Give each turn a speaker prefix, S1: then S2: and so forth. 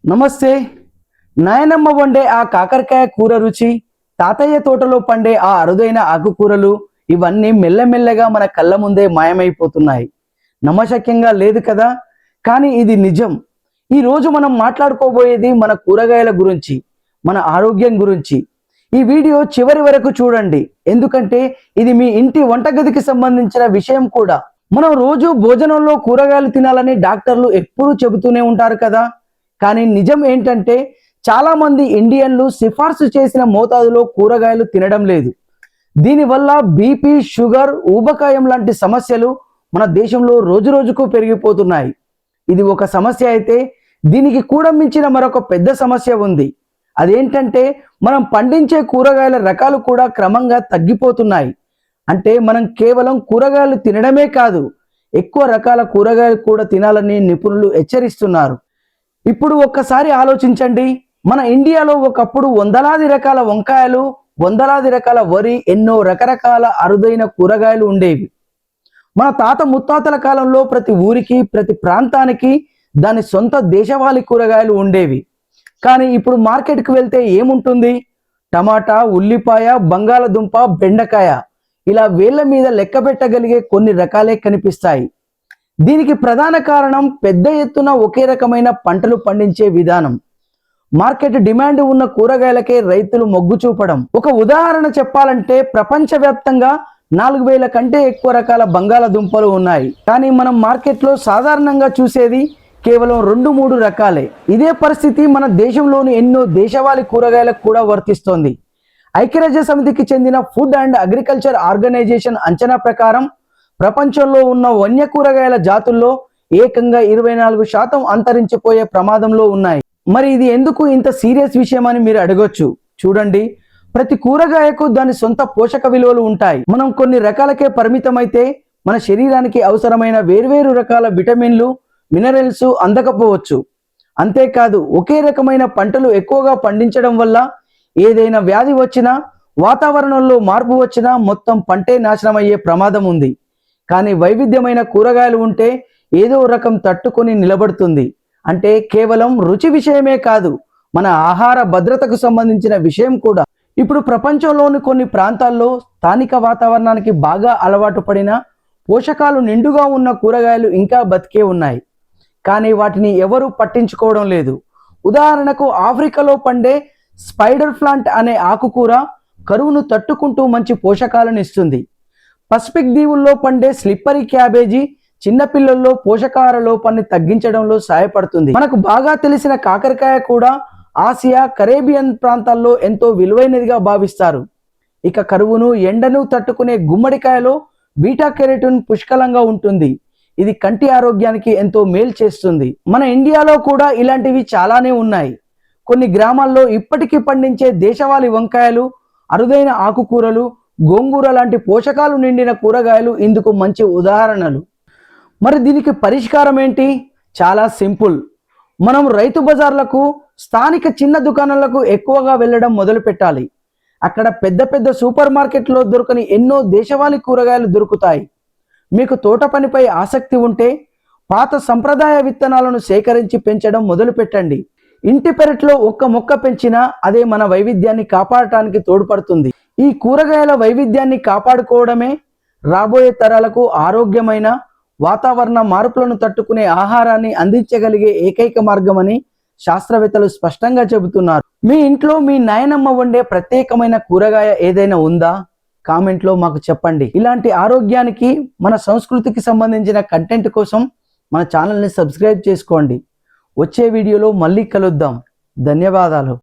S1: నమస్తే. నాయనమ్మ వండే ఆ కాకరకాయ కూర రుచి, తాతయ్య తోటలో పండే ఆ అరుదైన ఆకుకూరలు ఇవన్నీ మెల్లమెల్లగా మన కళ్ళ ముందే మాయమైపోతున్నాయి. నమ్మశక్యంగా లేదు కదా, కానీ ఇది నిజం. ఈరోజు మనం మాట్లాడుకోబోయేది మన కూరగాయల గురించి, మన ఆరోగ్యం గురించి. ఈ వీడియో చివరి వరకు చూడండి, ఎందుకంటే ఇది మీ ఇంటి వంటగదికి సంబంధించిన విషయం కూడా. మనం రోజు భోజనంలో కూరగాయలు తినాలని డాక్టర్లు ఎప్పుడూ చెబుతూనే ఉంటారు కదా, కానీ నిజం ఏంటంటే చాలా మంది ఇండియన్లు సిఫార్సు చేసిన మోతాదులో కూరగాయలు తినడం లేదు. దీనివల్ల బీపీ, షుగర్, ఊబకాయం లాంటి సమస్యలు మన దేశంలో రోజురోజుకు పెరిగిపోతున్నాయి. ఇది ఒక సమస్య అయితే దీనికి కూడా మించిన మరొక పెద్ద సమస్య ఉంది. అదేంటంటే మనం పండించే కూరగాయల రకాలు కూడా క్రమంగా తగ్గిపోతున్నాయి. అంటే మనం కేవలం కూరగాయలు తినడమే కాదు, ఎక్కువ రకాల కూరగాయలు కూడా తినాలని నిపుణులు హెచ్చరిస్తున్నారు. ఇప్పుడు ఒక్కసారి ఆలోచించండి, మన ఇండియాలో ఒకప్పుడు వందలాది రకాల వంకాయలు, వందలాది రకాల వరి, ఎన్నో రకరకాల అరుదైన కూరగాయలు ఉండేవి. మన తాత ముత్తాతల కాలంలో ప్రతి ఊరికి, ప్రతి ప్రాంతానికి దాని సొంత దేశవాళీ కూరగాయలు ఉండేవి. కానీ ఇప్పుడు మార్కెట్కి వెళ్తే ఏముంటుంది? టమాటా, ఉల్లిపాయ, బంగాళదుంప, బెండకాయ, ఇలా వేళ్ల మీద లెక్క పెట్టగలిగే కొన్ని రకాలే కనిపిస్తాయి. దీనికి ప్రధాన కారణం పెద్ద ఎత్తున ఒకే రకమైన పంటలు పండించే విధానం. మార్కెట్ డిమాండ్ ఉన్న కూరగాయలకే రైతులు మొగ్గు చూపడం. ఒక ఉదాహరణ చెప్పాలంటే ప్రపంచవ్యాప్తంగా 4000 కంటే ఎక్కువ రకాల బంగాళదుంపలు ఉన్నాయి. కానీ మనం మార్కెట్లో సాధారణంగా చూసేది కేవలం 2-3 రకాలే. ఇదే పరిస్థితి మన దేశంలోని ఎన్నో దేశవాళీ కూరగాయలకు కూడా వర్తిస్తోంది. ఐక్యరాజ్య సమితికి చెందిన ఫుడ్ అండ్ అగ్రికల్చర్ ఆర్గనైజేషన్ అంచనా ప్రకారం ప్రపంచంలో ఉన్న వన్య కూరగాయల జాతుల్లో ఏకంగా 24% అంతరించిపోయే ప్రమాదంలో ఉన్నాయి. మరి ఇది ఎందుకు ఇంత సీరియస్ విషయం అని మీరు అడగొచ్చు. చూడండి, ప్రతి కూరగాయకు దాని సొంత పోషక విలువలు ఉంటాయి. మనం కొన్ని రకాలకే పరిమితమైతే మన శరీరానికి అవసరమైన వేర్వేరు రకాల విటమిన్లు, మినరల్స్ అందకపోవచ్చు. అంతేకాదు, ఒకే రకమైన పంటలు ఎక్కువగా పండించడం వల్ల ఏదైనా వ్యాధి వచ్చినా, వాతావరణంలో మార్పు వచ్చినా మొత్తం పంటే నాశనం అయ్యే ప్రమాదం ఉంది. కానీ వైవిధ్యమైన కూరగాయలు ఉంటే ఏదో రకం తట్టుకొని నిలబడుతుంది. అంటే కేవలం రుచి విషయమే కాదు, మన ఆహార భద్రతకు సంబంధించిన విషయం కూడా. ఇప్పుడు ప్రపంచంలోని కొన్ని ప్రాంతాల్లో స్థానిక వాతావరణానికి బాగా అలవాటు పడిన, పోషకాలు నిండుగా ఉన్న కూరగాయలు ఇంకా బతికే ఉన్నాయి. కానీ వాటిని ఎవరూ పట్టించుకోవడం లేదు. ఉదాహరణకు ఆఫ్రికాలో పండే స్పైడర్ ప్లాంట్ అనే ఆకుకూర కరువును తట్టుకుంటూ మంచి పోషకాలను ఇస్తుంది. పసిఫిక్ దీవుల్లో పండే స్లిప్పరీ క్యాబేజీ చిన్నపిల్లల్లో పోషకాహార లోపాన్ని తగ్గించడంలో సహాయపడుతుంది. మనకు బాగా తెలిసిన కాకరకాయ కూడా ఆసియా, కరేబియన్ ప్రాంతాల్లో ఎంతో విలువైనదిగా భావిస్తారు. ఇక కరువును, ఎండను తట్టుకునే గుమ్మడికాయలో బీటా కెరోటిన్ పుష్కలంగా ఉంటుంది. ఇది కంటి ఆరోగ్యానికి ఎంతో మేలు చేస్తుంది. మన ఇండియాలో కూడా ఇలాంటివి చాలానే ఉన్నాయి. కొన్ని గ్రామాల్లో ఇప్పటికీ పండించే దేశవాళీ వంకాయలు, అరుదైన ఆకుకూరలు, గోంగూర లాంటి పోషకాలు నిండిన కూరగాయలు ఇందుకు మంచి ఉదాహరణలు. మరి దీనికి పరిష్కారం ఏంటి? చాలా సింపుల్. మనం రైతు బజార్లకు, స్థానిక చిన్న దుకాణాలకు ఎక్కువగా వెళ్ళడం మొదలు పెట్టాలి. అక్కడ పెద్ద పెద్ద సూపర్ మార్కెట్లో దొరకని ఎన్నో దేశవాళీ కూరగాయలు దొరుకుతాయి. మీకు తోట పనిపై ఆసక్తి ఉంటే పాత సంప్రదాయ విత్తనాలను సేకరించి పెంచడం మొదలు పెట్టండి. ఇంటి పెరట్లో ఒక్క మొక్క పెంచినా అదే మన వైవిధ్యాన్ని కాపాడటానికి తోడ్పడుతుంది. ఈ కూరగాయల వైవిధ్యాన్ని కాపాడుకోవడమే రాబోయే తరాలకు ఆరోగ్యమైన, వాతావరణ మార్పులను తట్టుకునే ఆహారాన్ని అందించగలిగే ఏకైక మార్గమని శాస్త్రవేత్తలు స్పష్టంగా చెబుతున్నారు. మీ ఇంట్లో మీ నాయనమ్మ వండే ప్రత్యేకమైన కూరగాయ ఏదైనా ఉందా? కామెంట్లో మాకు చెప్పండి. ఇలాంటి ఆరోగ్యానికి, మన సంస్కృతికి సంబంధించిన కంటెంట్ కోసం మన ఛానల్ని సబ్స్క్రైబ్ చేసుకోండి. వచ్చే వీడియోలో మళ్ళీ కలుద్దాం. ధన్యవాదాలు.